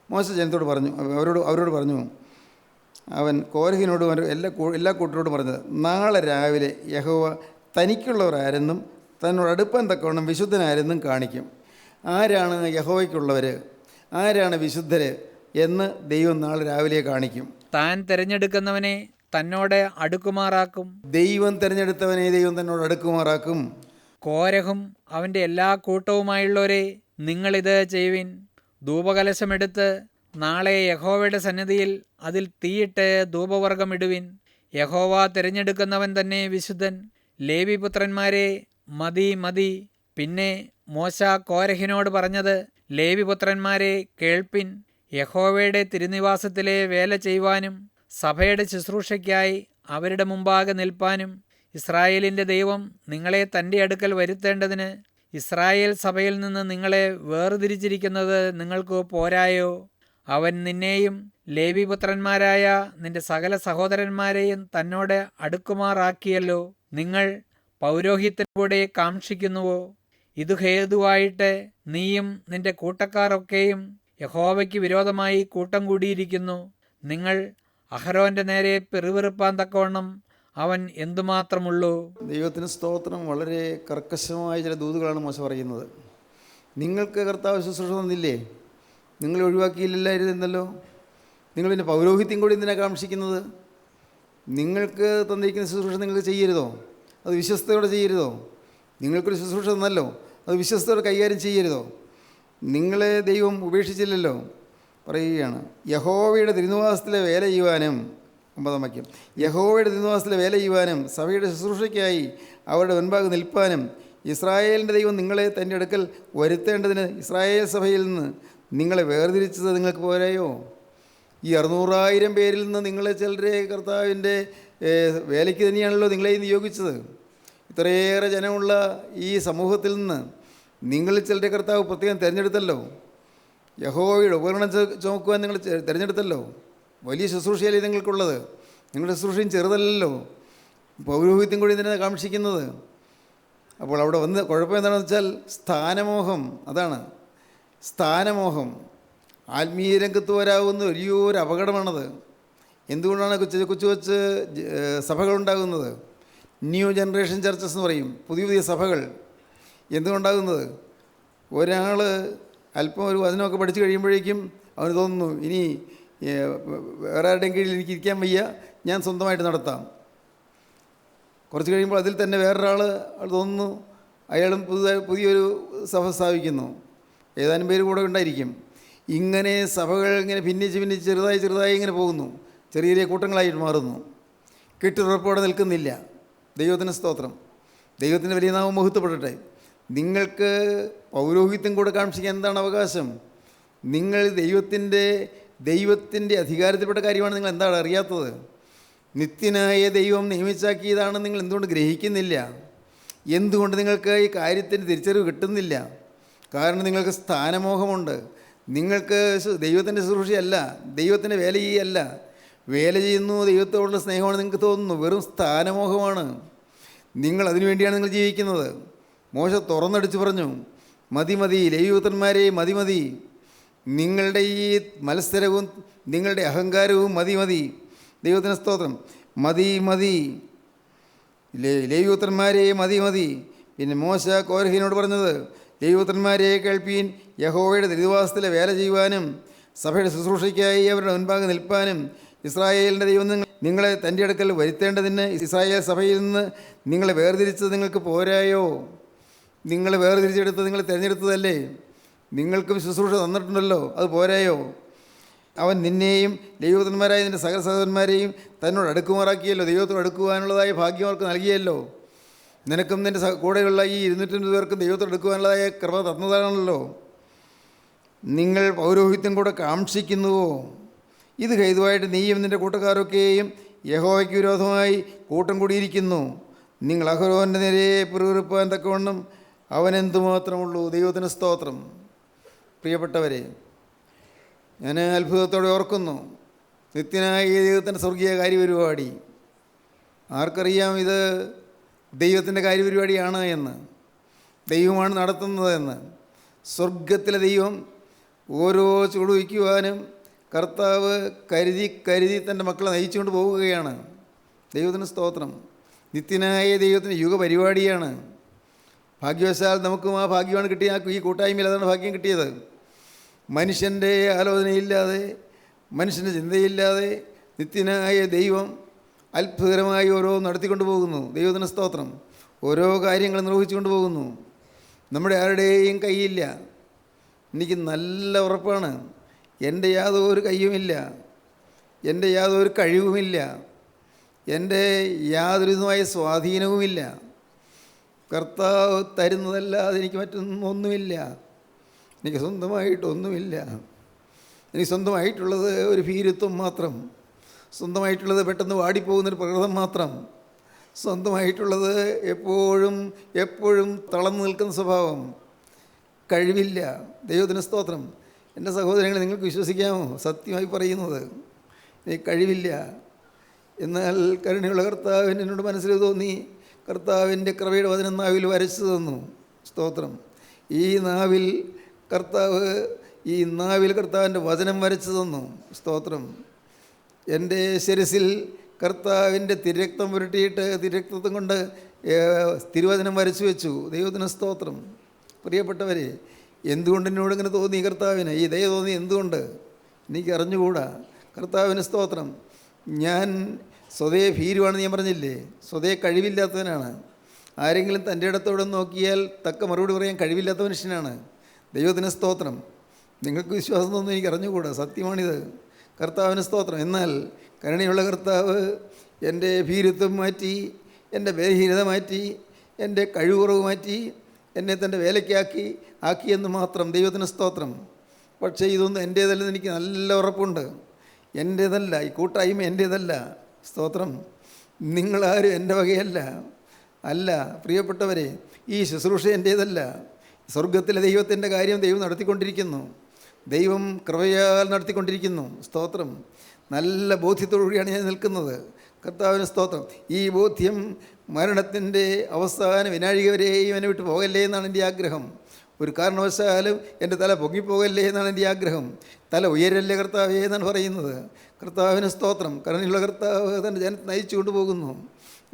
Speaker 3: മോശ ജനത്തോട് പറഞ്ഞു, അവരോട് പറഞ്ഞു, അവൻ കോരഹിനോടും എല്ലാ കൂട്ടരോടും പറഞ്ഞത്, നാളെ രാവിലെ യഹോവ തനിക്കുള്ളവർ ആരെന്നും തന്നോട് അടുപ്പാൻ തക്കവണ്ണം വിശുദ്ധനാരെന്നും കാണിക്കും. ആരാണ് യഹോവയ്ക്കുള്ളവർ, ആരാണ് വിശുദ്ധർ എന്ന് ദൈവം നാളെ രാവിലെ കാണിക്കും.
Speaker 4: താൻ തിരഞ്ഞെടുക്കുന്നവനെ തന്നോട് അടുക്കുമാറാക്കും.
Speaker 3: ദൈവം തിരഞ്ഞെടുത്തവനെ ദൈവം തന്നോട് അടുക്കുമാറാക്കും.
Speaker 4: കോരഹും അവൻ്റെ എല്ലാ കൂട്ടവുമായുള്ളവരെ, നിങ്ങളിത് ചെയ്യുവിൻ. ധൂപകലശമെടുത്ത് നാളെ യഹോവയുടെ സന്നിധിയിൽ അതിൽ തീയിട്ട് ധൂപവർഗം ഇടുവിൻ. യഹോവ തിരഞ്ഞെടുക്കുന്നവൻ തന്നെ വിശുദ്ധൻ. ലേവിപുത്രന്മാരെ, മതി മതി. പിന്നെ മോശ കോരഹിനോട് പറഞ്ഞത്, ലേവിപുത്രന്മാരെ കേൾപ്പിൻ. യഹോവയുടെ തിരുനിവാസത്തിലെ വേല ചെയ്യുവാനും സഭയുടെ ശുശ്രൂഷയ്ക്കായി അവരുടെ മുമ്പാകെ നിൽപ്പാനും ഇസ്രായേലിൻ്റെ ദൈവം നിങ്ങളെ തൻ്റെ അടുക്കൽ വരുത്തേണ്ടതിന് ഇസ്രായേൽ സഭയിൽ നിന്ന് നിങ്ങളെ വേർതിരിച്ചിരിക്കുന്നത് നിങ്ങൾക്ക് പോരായോ? അവൻ നിന്നെയും ലേവിപുത്രന്മാരായ നിന്റെ സകല സഹോദരന്മാരെയും തന്നോട് അടുക്കുമാറാക്കിയല്ലോ. നിങ്ങൾ പൗരോഹിത്യൻ കൂടെ കാക്ഷിക്കുന്നുവോ? ഇത് ഹേതുവായിട്ട് നീയും നിന്റെ കൂട്ടക്കാരൊക്കെയും യഹോവയ്ക്ക് വിരോധമായി കൂട്ടം കൂടിയിരിക്കുന്നു. നിങ്ങൾ അഹരോൻ്റെ നേരെ പിറുപിറുപ്പാൻ തക്കവണ്ണം അവൻ എന്തുമാത്രമുള്ളൂ.
Speaker 3: ദൈവത്തിന് സ്തോത്രം. വളരെ കർക്കശമായ ചില ദൂതുകളാണ് മോശ പറയുന്നത്. നിങ്ങൾക്ക് കർത്താവ് ശുശ്രൂഷ തന്നില്ലേ? നിങ്ങൾ ഒഴിവാക്കിയില്ലായിരുന്നല്ലോ. നിങ്ങൾ പിന്നെ പൗരോഹിത്യം കൂടി എന്തിനാണ് കാക്ഷിക്കുന്നത്? നിങ്ങൾക്ക് തന്നിരിക്കുന്ന ശുശ്രൂഷ നിങ്ങൾ ചെയ്യരുതോ? അത് വിശ്വസ്തയോടെ ചെയ്യരുതോ? നിങ്ങൾക്കൊരു ശുശ്രൂഷ തന്നല്ലോ, അത് വിശ്വസ്തയോടെ കൈകാര്യം ചെയ്യരുതോ? നിങ്ങളെ ദൈവം ഉപേക്ഷിച്ചില്ലല്ലോ. പറയുകയാണ്, യഹോവയുടെ തിരുനിവാസത്തിലെ വേല ചെയ്യുവാനും, 9-ാം വാക്യം, യഹോവയുടെ തിരുനിവാസത്തിലെ വേല ചെയ്യുവാനും സഭയുടെ ശുശ്രൂഷയ്ക്കായി അവരുടെ മുൻപാകെ നിൽപ്പാനും ഇസ്രായേലിൻ്റെ ദൈവം നിങ്ങളെ തൻ്റെ അടുക്കൽ വരുത്തേണ്ടതിന് ഇസ്രായേൽ സഭയിൽ നിന്ന് നിങ്ങളെ വേർതിരിച്ചത് നിങ്ങൾക്ക് പോരായോ? ഈ 600,000 പേരിൽ നിന്ന് നിങ്ങളെ ചിലരെ കർത്താവിൻ്റെ വേലയ്ക്ക് തന്നെയാണല്ലോ നിങ്ങളെ നിയോഗിച്ചത്. ഇത്രയേറെ ജനമുള്ള ഈ സമൂഹത്തിൽ നിന്ന് നിങ്ങളിൽ ചിലരെ കർത്താവ് പ്രത്യേകം തിരഞ്ഞെടുത്തല്ലോ. യഹോവയുടെ ഉപകരണം ചുമക്കുവാൻ നിങ്ങൾ തിരഞ്ഞെടുത്തല്ലോ. വലിയ ശുശ്രൂഷയല്ലേ നിങ്ങൾക്കുള്ളത്. നിങ്ങളുടെ ശുശ്രൂഷയും ചെറുതല്ലല്ലോ. പൗരോഹിത്യം കൂടി ഇതിനെ കാക്ഷിക്കുന്നത്. അപ്പോൾ അവിടെ വന്ന് കുഴപ്പം എന്താണെന്ന് വെച്ചാൽ സ്ഥാനമോഹം. അതാണ് സ്ഥാനമോഹം. ആത്മീയ രംഗത്ത് വരാവുന്ന വലിയൊരു അപകടമാണത്. എന്തുകൊണ്ടാണ് കൊച്ചു സഭകളുണ്ടാകുന്നത്? ന്യൂ ജനറേഷൻ ചർച്ചസ് എന്ന് പറയും, പുതിയ സഭകൾ. എന്തുകൊണ്ടാകുന്നത്? ഒരാൾ അല്പം ഒരു വചനമൊക്കെ പഠിച്ചു കഴിയുമ്പോഴേക്കും അവന് തോന്നുന്നു, ഇനി വേറെ ആരുടെയും കീഴിൽ എനിക്ക് ഇരിക്കാൻ വയ്യ, ഞാൻ സ്വന്തമായിട്ട് നടത്താം. കുറച്ച് കഴിയുമ്പോൾ അതിൽ തന്നെ വേറൊരാൾ തോന്നുന്നു, അയാളും പുതിയൊരു സഭ സ്ഥാപിക്കുന്നു. ഏതാനും പേര് കൂടെ ഉണ്ടായിരിക്കും. ഇങ്ങനെ സഭകൾ ഇങ്ങനെ ഭിന്നിച്ച് ചെറുതായി ഇങ്ങനെ പോകുന്നു. ചെറിയ കൂട്ടങ്ങളായിട്ട് മാറുന്നു. കെട്ടുറപ്പോടെ നിൽക്കുന്നില്ല. ദൈവത്തിന് സ്തോത്രം. ദൈവത്തിൻ്റെ വലിയ നാമം മഹത്വപ്പെടട്ടെ. നിങ്ങൾക്ക് പൗരോഹിത്യം കൂടെ കാക്ഷിക്കാൻ എന്താണ് അവകാശം? നിങ്ങൾ ദൈവത്തിൻ്റെ അധികാരത്തിൽപ്പെട്ട കാര്യമാണ്. നിങ്ങൾ എന്താണ് അറിയാത്തത്? നിത്യനായ ദൈവം നിയമിച്ചാക്കിയതാണ്. നിങ്ങൾ എന്തുകൊണ്ട് ഗ്രഹിക്കുന്നില്ല? എന്തുകൊണ്ട് നിങ്ങൾക്ക് ഈ കാര്യത്തിന് തിരിച്ചറിവ് കിട്ടുന്നില്ല? കാരണം നിങ്ങൾക്ക് സ്ഥാനമോഹമുണ്ട്. നിങ്ങൾക്ക് ദൈവത്തിൻ്റെ ശുശ്രൂഷയല്ല, ദൈവത്തിൻ്റെ വേല ചെയ്യല്ല. വേല ചെയ്യുന്നു, ദൈവത്തോടുള്ള സ്നേഹമാണ് നിങ്ങൾക്ക് തോന്നുന്നു. വെറും സ്ഥാനമോഹമാണ്. നിങ്ങൾ അതിനുവേണ്ടിയാണ് നിങ്ങൾ ജീവിക്കുന്നത്. മോശ തുറന്നടിച്ച് പറഞ്ഞു, മതി ലേവ്യപുത്രന്മാരെ, മതി. നിങ്ങളുടെ ഈ മത്സരവും നിങ്ങളുടെ അഹങ്കാരവും മതി മതി. ദൈവത്തിന് സ്തോത്രം. മതി മതി, ലേവ്യപുത്രന്മാരെ മതി മതി. പിന്നെ മോശ കോരഹിനോട് പറഞ്ഞത്, ലേവ്യപുത്രന്മാരെ കേൾപ്പീൻ, യഹോവയുടെ തിരുനിവാസത്തിലെ വേല ചെയ്യുവാനും സഭയുടെ ശുശ്രൂഷയ്ക്കായി അവരുടെ മുൻപാകെ നിൽപ്പാനും ഇസ്രായേലിൻ്റെ ദൈവം നിങ്ങളെ തൻ്റെ അടുക്കൽ വരുത്തേണ്ടതിന് ഇസ്രായേൽ സഭയിൽ നിന്ന് നിങ്ങളെ വേർതിരിച്ചത് നിങ്ങൾക്ക് പോരായോ? നിങ്ങളെ വേർതിരിച്ചെടുത്ത് നിങ്ങൾ തിരഞ്ഞെടുത്തതല്ലേ? നിങ്ങൾക്കും ശുശ്രൂഷ തന്നിട്ടുണ്ടല്ലോ, അത് പോരായോ? അവൻ നിന്നെയും ദൈവപുത്രന്മാരായ നിൻ്റെ സകല സഹോദരന്മാരെയും തന്നോട് അടുക്കുമാറാക്കിയല്ലോ. ദൈവത്തോട് അടുക്കുവാനുള്ളതായ ഭാഗ്യം അവർക്ക് നൽകിയല്ലോ. നിനക്കും നിൻ്റെ കൂടെയുള്ള ഈ 250 പേർക്കും ദൈവത്തോട് അടുക്കുവാനുള്ളതായ കൃപ തന്നതാണല്ലോ. നിങ്ങൾ പൗരോഹിത്യം കൂടെ കാക്ഷിക്കുന്നുവോ? ഇത് ഹേതുവായിട്ട് നീയും നിൻ്റെ കൂട്ടക്കാരൊക്കെയും യഹോവയ്ക്ക് വിരോധമായി കൂട്ടം കൂടിയിരിക്കുന്നു. നിങ്ങൾ അഹരോൻ്റെ നേരെ പിറുപിറുപ്പാൻ തക്കവണ്ണം അവൻ എന്തുമാത്രമുള്ളൂ. ദൈവത്തിന് സ്തോത്രം. പ്രിയപ്പെട്ടവരെ, ഞാൻ അത്ഭുതത്തോടെ ഓർക്കുന്നു നിത്യനായ ദൈവത്തിൻ്റെ സ്വർഗീയ കാര്യപരിപാടി. ആർക്കറിയാം ഇത് ദൈവത്തിൻ്റെ കാര്യപരിപാടിയാണ് എന്ന്, ദൈവമാണ് നടത്തുന്നതെന്ന്. സ്വർഗത്തിലെ ദൈവം ഓരോ ചുവട് വയ്ക്കുവാനും കർത്താവ് കരുതി തൻ്റെ മക്കളെ നയിച്ചുകൊണ്ട് പോവുകയാണ്. ദൈവത്തിന് സ്തോത്രം. നിത്യനായ ദൈവത്തിൻ്റെ യുഗപരിപാടിയാണ്. ഭാഗ്യവശാൽ നമുക്കും ആ ഭാഗ്യമാണ് കിട്ടിയത്. ഈ കൂട്ടായ്മയിൽ അതാണ് ഭാഗ്യം കിട്ടിയത്. മനുഷ്യൻ്റെ ആലോചനയില്ലാതെ, മനുഷ്യൻ്റെ ചിന്തയില്ലാതെ നിത്യനായ ദൈവം അത്ഭുതകരമായി ഓരോ നടത്തിക്കൊണ്ട് പോകുന്നു. ദൈവത്തിന് സ്തോത്രം. ഓരോ കാര്യങ്ങൾ നിർവഹിച്ചുകൊണ്ട് പോകുന്നു. നമ്മുടെ ആരുടെയും കൈയില്ല. എനിക്ക് നല്ല ഉറപ്പാണ്, എൻ്റെ യാതൊരു കയ്യുമില്ല, എൻ്റെ യാതൊരു കഴിവുമില്ല, എൻ്റെ യാതൊരുവിധമായ സ്വാധീനവുമില്ല. കർത്താവ് തരുന്നതല്ലാതെ എനിക്ക് മറ്റൊന്നുമില്ല. എനിക്ക് സ്വന്തമായിട്ടൊന്നുമില്ല. എനിക്ക് സ്വന്തമായിട്ടുള്ളത് ഒരു ഭീരുത്വം മാത്രം, സ്വന്തമായിട്ടുള്ളത് പെട്ടെന്ന് വാടിപ്പോകുന്നൊരു പ്രകൃതം മാത്രം, സ്വന്തമായിട്ടുള്ളത് എപ്പോഴും തളർന്നു നിൽക്കുന്ന സ്വഭാവം. കഴിവില്ല. ദൈവത്തിന് സ്തോത്രം. എൻ്റെ സഹോദരങ്ങളെ, നിങ്ങൾക്ക് വിശ്വസിക്കാമോ? സത്യമായി പറയുന്നത്, എനിക്ക് കഴിവില്ല. എന്നാൽ കരുണയുള്ള കർത്താവിന് എന്നോട് മനസ്സിൽ തോന്നി, കർത്താവിൻ്റെ കൃപയുടെ വചനം നാവിൽ വരച്ചു തന്നു. സ്തോത്രം. ഈ നാവിൽ കർത്താവിൻ്റെ വചനം വരച്ചു തന്നു. സ്തോത്രം. എൻ്റെ ശിരസിൽ കർത്താവിൻ്റെ തിരക്തം പുരട്ടിയിട്ട് തിരക്തം കൊണ്ട് തിരുവചനം വരച്ചു വെച്ചു. ദൈവത്തിന് സ്തോത്രം. പ്രിയപ്പെട്ടവരെ, എന്തുകൊണ്ട് എന്നോട് ഇങ്ങനെ തോന്നി കർത്താവിന് ഈ ദയ തോന്നി? എന്തുകൊണ്ട് എനിക്ക് അറിഞ്ഞുകൂടാ. കർത്താവിന് സ്തോത്രം. ഞാൻ സ്വതേ ഭീരുവാണെന്ന് ഞാൻ പറഞ്ഞില്ലേ, സ്വതേ കഴിവില്ലാത്തവനാണ്. ആരെങ്കിലും തൻ്റെ ഇടത്തോടെ നോക്കിയാൽ തക്ക മറുപടി പറയാൻ കഴിവില്ലാത്ത മനുഷ്യനാണ്. ദൈവത്തിന് സ്തോത്രം. നിങ്ങൾക്ക് വിശ്വാസം തോന്നുന്നു, എനിക്ക് അറിഞ്ഞുകൂടാ. സത്യമാണിത്. കർത്താവിന് സ്തോത്രം. എന്നാൽ കരുണയുള്ള കർത്താവ് എൻ്റെ ഭീരുത്വം മാറ്റി, എൻ്റെ ബലഹീനത മാറ്റി, എൻ്റെ കഴിവുറവ് മാറ്റി, എന്നെ തൻ്റെ ആക്കിയെന്ന് മാത്രം. ദൈവത്തിന് സ്തോത്രം. പക്ഷേ ഇതൊന്നും എൻ്റേതല്ലെന്ന് എനിക്ക് നല്ല ഉറപ്പുണ്ട്. എൻ്റേതല്ല, ഈ കൂട്ടായ്മ എൻ്റേതല്ല. സ്തോത്രം. നിങ്ങളാരും എൻ്റെ വകയല്ല. അല്ല പ്രിയപ്പെട്ടവരെ, ഈ ശുശ്രൂഷ എൻ്റേതല്ല. സ്വർഗത്തിലെ ദൈവത്തിൻ്റെ കാര്യം ദൈവം നടത്തിക്കൊണ്ടിരിക്കുന്നു. ദൈവം കൃപയാൽ നടത്തിക്കൊണ്ടിരിക്കുന്നു. സ്തോത്രം. നല്ല ബോധ്യത്തോടുകൂടിയാണ് ഞാൻ നിൽക്കുന്നത്. കർത്താവിന് സ്തോത്രം. ഈ ബോധ്യം മരണത്തിൻ്റെ അവസാന വിനാഴിക വരെയും എന്നെ വിട്ട് പോകല്ലേ എന്നാണ് എൻ്റെ ആഗ്രഹം. ഒരു കാരണവശാലും എൻ്റെ തല പൊങ്ങിപ്പോകല്ലേ എന്നാണ് എൻ്റെ ആഗ്രഹം. തല ഉയരല്ലേ കർത്താവേ എന്നാണ് പറയുന്നത്. കർത്താവിന് സ്തോത്രം. കരുണയുള്ള കർത്താവ് തൻ്റെ ജനത്തെ നയിച്ചു കൊണ്ടുപോകുന്നു.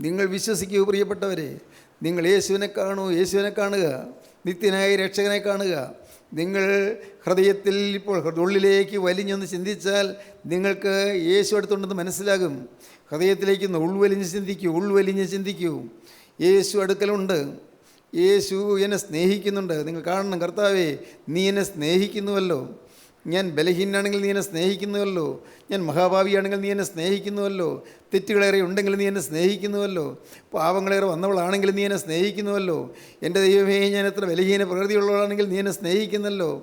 Speaker 3: നിങ്ങൾ വിശ്വസിക്കൂ പ്രിയപ്പെട്ടവരെ. നിങ്ങൾ യേശുവിനെ കാണുക. നിത്യനായ രക്ഷകനെ കാണുക. നിങ്ങൾ ഹൃദയത്തിൽ ഇപ്പോൾ ഉള്ളിലേക്ക് വലിഞ്ഞൊന്ന് ചിന്തിച്ചാൽ നിങ്ങൾക്ക് യേശു അടുത്തുണ്ടെന്ന് മനസ്സിലാകും. ഹൃദയത്തിലേക്ക് ഉൾവലിഞ്ഞ് ചിന്തിക്കൂ. യേശു അടുക്കലുണ്ട്. യേശു എന്നെ സ്നേഹിക്കുന്നുണ്ട്. നിങ്ങൾ കാണണം, കർത്താവേ നീ എന്നെ സ്നേഹിക്കുന്നുവല്ലോ. ഞാൻ ബലഹീനാണെങ്കിൽ നീ എന്നെ സ്നേഹിക്കുന്നുവല്ലോ. ഞാൻ മഹാഭാവിയാണെങ്കിൽ നീ എന്നെ സ്നേഹിക്കുന്നുവല്ലോ. തെറ്റുകളേറെ ഉണ്ടെങ്കിൽ നീ എന്നെ സ്നേഹിക്കുന്നുവല്ലോ. പാവങ്ങളേറെ വന്നവളാണെങ്കിൽ നീ എന്നെ സ്നേഹിക്കുന്നുവല്ലോ. എൻ്റെ ദൈവമേ, ഞാൻ എത്ര ബലഹീന പ്രകൃതിയുള്ളവളാണെങ്കിൽ നീ എന്നെ സ്നേഹിക്കുന്നല്ലോ.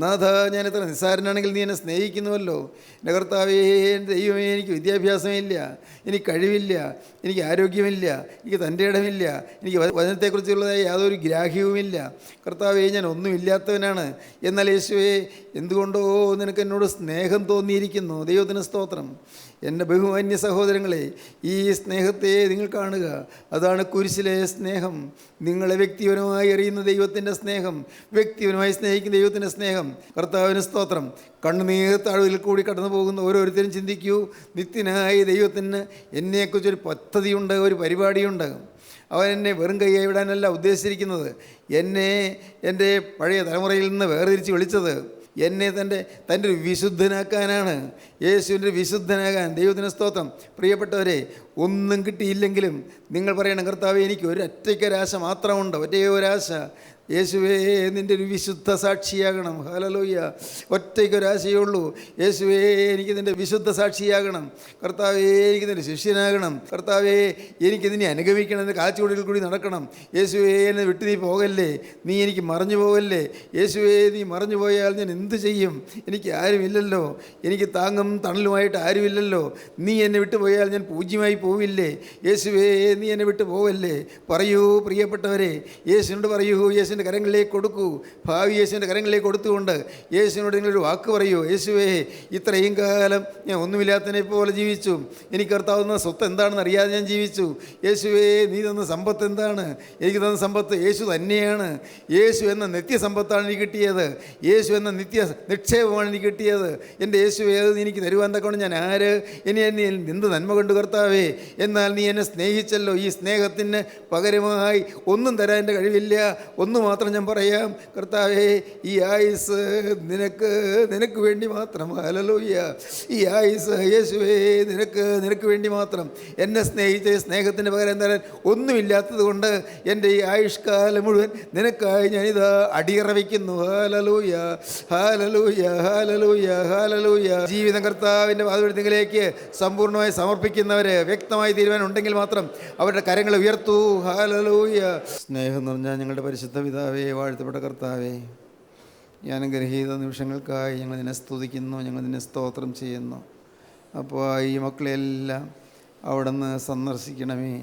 Speaker 3: നാഥ, ഞാൻ എത്ര നിസ്സാരനാണെങ്കിൽ നീ എന്നെ സ്നേഹിക്കുന്നുവല്ലോ. എൻ്റെ കർത്താവേ, എൻ്റെ ദൈവമേ, എനിക്ക് വിദ്യാഭ്യാസമില്ല, എനിക്ക് കഴിവില്ല, എനിക്ക് ആരോഗ്യമില്ല, എനിക്ക് തൻ്റെ ഇടമില്ല, എനിക്ക് വചനത്തെക്കുറിച്ചുള്ളതായ യാതൊരു ഗ്രാഹ്യവുമില്ല. കർത്താവേ, ഞാൻ ഒന്നുമില്ലാത്തവനാണ്. എന്നാൽ യേശുവേ, എന്തുകൊണ്ടോ നിനക്ക് എന്നോട് സ്നേഹം തോന്നിയിരിക്കുന്നു. ദൈവത്തിന് സ്തോത്രം. എൻ്റെ ബഹുമാന്യ സഹോദരങ്ങളെ, ഈ സ്നേഹത്തെ നിങ്ങൾ കാണുക. അതാണ് കുരിശിലെ സ്നേഹം. നിങ്ങളെ വ്യക്തിപരമായി അറിയുന്ന ദൈവത്തിൻ്റെ സ്നേഹം, വ്യക്തിപരമായി സ്നേഹിക്കുന്ന ദൈവത്തിൻ്റെ സ്നേഹം. സ്നേഹം. കർത്താവിന് സ്തോത്രം. കണ്ണുനീർ താഴ്വയിൽ കൂടി കടന്നു പോകുന്ന ഓരോരുത്തരും ചിന്തിക്കൂ, നിത്യനായ ദൈവത്തിന് എന്നെക്കുറിച്ചൊരു പദ്ധതിയുണ്ട്, ഒരു പരിപാടിയുണ്ട്. അവൻ എന്നെ വെറും കൈയായി വിടാനല്ല ഉദ്ദേശിച്ചിരിക്കുന്നത്. എന്നെ എൻ്റെ പഴയ തലമുറയിൽ നിന്ന് വേർതിരിച്ച് വിളിച്ചത് എന്നെ തൻ്റെ ഒരു വിശുദ്ധനാക്കാനാണ്. യേശുവിൻ്റെ വിശുദ്ധനാകാൻ. ദൈവത്തിന് സ്തോത്രം. പ്രിയപ്പെട്ടവരെ, ഒന്നും കിട്ടിയില്ലെങ്കിലും നിങ്ങൾ പറയണം, കർത്താവേ എനിക്ക് ഒരൊറ്റയ്ക്കൊരാശ മാത്രമുണ്ട്, ഒറ്റേ ഒരാശ. യേശുവേ നിൻ്റെ ഒരു വിശുദ്ധ സാക്ഷിയാകണം. ഹല്ലേലൂയ. ഒറ്റയ്ക്കൊരാശയേ ഉള്ളൂ. യേശുവേ എനിക്ക് നിൻ്റെ വിശുദ്ധ സാക്ഷിയാകണം. കർത്താവേ എനിക്ക് നിൻ്റെ ശിഷ്യനാകണം. കർത്താവേ എനിക്ക് നിന്നെ അനുഗമിക്കണം, എൻ്റെ കാച്ചുകൊടിയിൽ കൂടി നടക്കണം. യേശുവേ എന്നെ വിട്ട് നീ പോകല്ലേ, നീ എനിക്ക് മറഞ്ഞു പോകല്ലേ. യേശുവേ നീ മറഞ്ഞു പോയാൽ ഞാൻ എന്ത് ചെയ്യും? എനിക്ക് ആരുമില്ലല്ലോ, എനിക്ക് താങ്ങും തണലുമായിട്ട് ആരുമില്ലല്ലോ. നീ എന്നെ വിട്ടു പോയാൽ ഞാൻ പൂജ്യമായി പോവില്ലേ. യേശുവേ നീ എന്നെ വിട്ടു പോവല്ലേ. പറയൂ പ്രിയപ്പെട്ടവരെ, യേശുവിനോട് പറയൂ, യേശുവിൻ്റെ കരങ്ങളിലേക്ക് കൊടുക്കൂ. ഭാവി യേശുവിൻ്റെ കരങ്ങളിലേക്ക് കൊടുത്തുകൊണ്ട് യേശുവിനോട് നിങ്ങളൊരു വാക്ക് പറയൂ. യേശുവേ ഇത്രയും കാലം ഞാൻ ഒന്നുമില്ലാത്തതിനെ പോലെ ജീവിച്ചു, എനിക്ക് കർത്താവുന്ന സ്വത്ത് എന്താണെന്ന് അറിയാതെ ഞാൻ ജീവിച്ചു. യേശുവേ നീ തന്ന സമ്പത്ത് എന്താണ്? എനിക്ക് തന്ന സമ്പത്ത് യേശു തന്നെയാണ്. യേശു എന്ന നിത്യസമ്പത്താണ് എനിക്ക് കിട്ടിയത്. യേശു എന്ന നിത്യ നിക്ഷേപമാണ് എനിക്ക് കിട്ടിയത്. എൻ്റെ യേശുവേ അത് എനിക്ക് തരുവാൻ തക്കൊണ്ട് ഞാൻ ആര്? ഇനി എന്നെ എന്ത് നന്മ കണ്ടു കർത്താവേ? എന്നാൽ നീ എന്നെ സ്നേഹിച്ചല്ലോ. ഈ സ്നേഹത്തിന് പകരമായി ഒന്നും തരാൻ എൻ്റെ കഴിവില്ല. ഒന്നു മാത്രം ഞാൻ പറയാം, കർത്താവേ ഈ ആയുസ് നിനക്ക് വേണ്ടി മാത്രം. ഹല്ലേലൂയ. ഈ ആയുസ് യേശുവേ നിനക്ക് വേണ്ടി മാത്രം. എന്നെ സ്നേഹിച്ച് സ്നേഹത്തിന് പകരം തരാൻ ഒന്നുമില്ലാത്തത് കൊണ്ട് എൻ്റെ ഈ ആയുഷ്കാലം മുഴുവൻ നിനക്കായി ഞാനിതാ അടിയറ വയ്ക്കുന്നു. Hallelujah, hallelujah, hallelujah, hallelujah. ജീവിതം കർത്താവിൻ്റെ വാതിൽക്കലേക്ക് സമ്പൂർണ്ണമായി സമർപ്പിക്കുന്നവർ വ്യക്തമായി തീരുമാനം ഉണ്ടെങ്കിൽ മാത്രം അവരുടെ കരങ്ങൾ ഉയർത്തൂ. ഹല്ലേലൂയ. സ്നേഹം നിറഞ്ഞ ഞങ്ങളുടെ പരിശുദ്ധ പിതാവേ, വാഴ്ത്തപ്പെട്ട കർത്താവേ, ഈ അനുഗ്രഹീത നിമിഷങ്ങൾക്കായി ഞങ്ങൾ നിന്നെ സ്തുതിക്കുന്നു, ഞങ്ങൾ നിന്നെ സ്തോത്രം ചെയ്യുന്നു. അപ്പോൾ ഈ മക്കളെല്ലാം അവിടെ നിന്ന് സന്ദർശിക്കണമേ.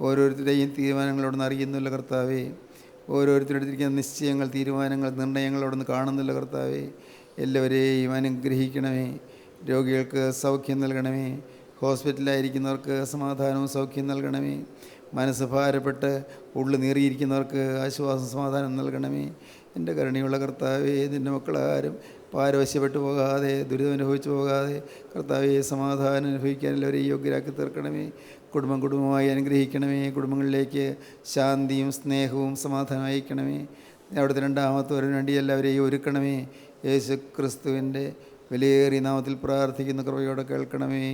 Speaker 3: ഓരോരുത്തരുടെയും തീരുമാനങ്ങൾ അവിടെ നിന്ന് അറിയുന്നില്ല കർത്താവേ. ഓരോരുത്തരെടുത്തിരിക്കുന്ന നിശ്ചയങ്ങൾ, തീരുമാനങ്ങൾ, നിർണയങ്ങൾ അവിടെ നിന്ന് കാണുന്നില്ല കർത്താവേ. എല്ലാവരെയും അനുഗ്രഹിക്കണമേ. രോഗികൾക്ക് സൗഖ്യം നൽകണമേ. ഹോസ്പിറ്റലിലായിരിക്കുന്നവർക്ക് സമാധാനവും സൗഖ്യം നൽകണമേ. മനസ്സ് ഭാരപ്പെട്ട് ഉള്ളു നീറിയിരിക്കുന്നവർക്ക് ആശ്വാസം സമാധാനം നൽകണമേ. എൻ്റെ കരുണയുള്ള കർത്താവേ, നിൻ്റെ മക്കളാരും പാരവശ്യപ്പെട്ടു പോകാതെ, ദുരിതം അനുഭവിച്ചു പോകാതെ കർത്താവേ സമാധാനം അനുഭവിക്കാൻ എല്ലാവരെയും യോഗ്യരാക്കി തീർക്കണമേ. കുടുംബമായി അനുഗ്രഹിക്കണമേ. കുടുംബങ്ങളിലേക്ക് ശാന്തിയും സ്നേഹവും സമാധാനം അയക്കണമേ. അവിടുത്തെ രണ്ടാമത്തവരും വേണ്ടി എല്ലാവരെയും ഒരുക്കണമേ. യേശു ക്രിസ്തുവിൻ്റെ വിലയേറിയ നാമത്തിൽ പ്രാർത്ഥിക്കുന്ന കൃപയോടെ കേൾക്കണമേ.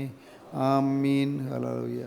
Speaker 3: ആമീൻ. ഹല്ലേലൂയ.